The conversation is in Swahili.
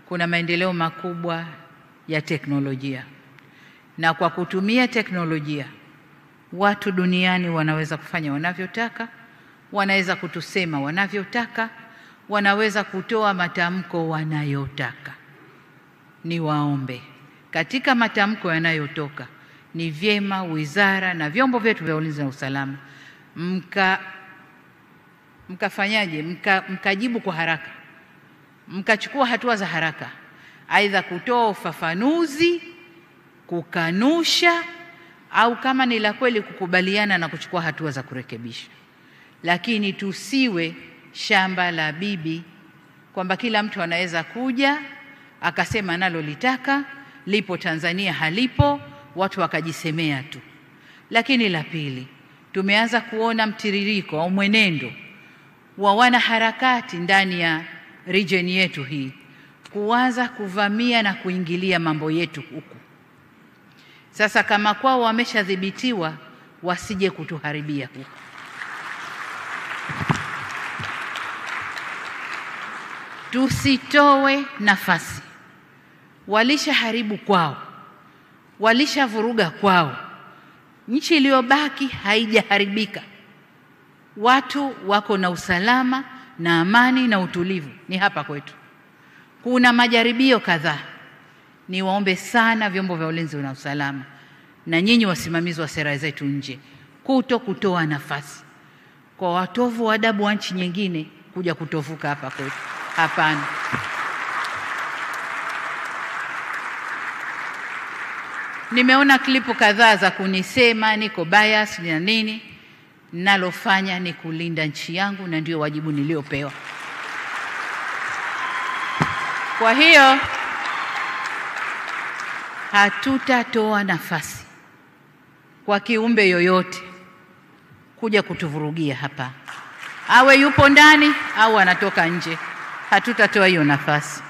kuna maendeleo makubwa ya teknolojia, na kwa kutumia teknolojia watu duniani wanaweza kufanya wanavyotaka, wanaweza kutusema wanavyotaka, wanaweza kutoa matamko wanayotaka. Niwaombe, katika matamko yanayotoka ni vyema wizara na vyombo vyetu vya ulinzi na usalama mkajibu kwa haraka, mkachukua hatua za haraka, aidha kutoa ufafanuzi, kukanusha, au kama ni la kweli kukubaliana na kuchukua hatua za kurekebisha. Lakini tusiwe shamba la bibi kwamba kila mtu anaweza kuja akasema analolitaka, lipo Tanzania halipo, watu wakajisemea tu. Lakini la pili, tumeanza kuona mtiririko au mwenendo wa wanaharakati ndani ya region yetu hii kuanza kuvamia na kuingilia mambo yetu huku. Sasa kama kwao wameshadhibitiwa, wasije kutuharibia huku. Tusitoe nafasi. Walishaharibu kwao, walishavuruga kwao. Nchi iliyobaki haijaharibika. Watu wako na usalama na amani na utulivu ni hapa kwetu. Kuna majaribio kadhaa. Niwaombe sana vyombo vya ulinzi na usalama na nyinyi wasimamizi wa sera zetu nje kutoa nafasi kwa watovu wa adabu wa nchi nyingine kuja kutovuka hapa kwetu. Hapana. Nimeona klipu kadhaa za kunisema niko bias na nini. Nalofanya ni kulinda nchi yangu na ndio wajibu niliopewa. Kwa hiyo hatutatoa nafasi kwa kiumbe yoyote kuja kutuvurugia hapa, awe yupo ndani au anatoka nje. Hatutatoa hiyo nafasi.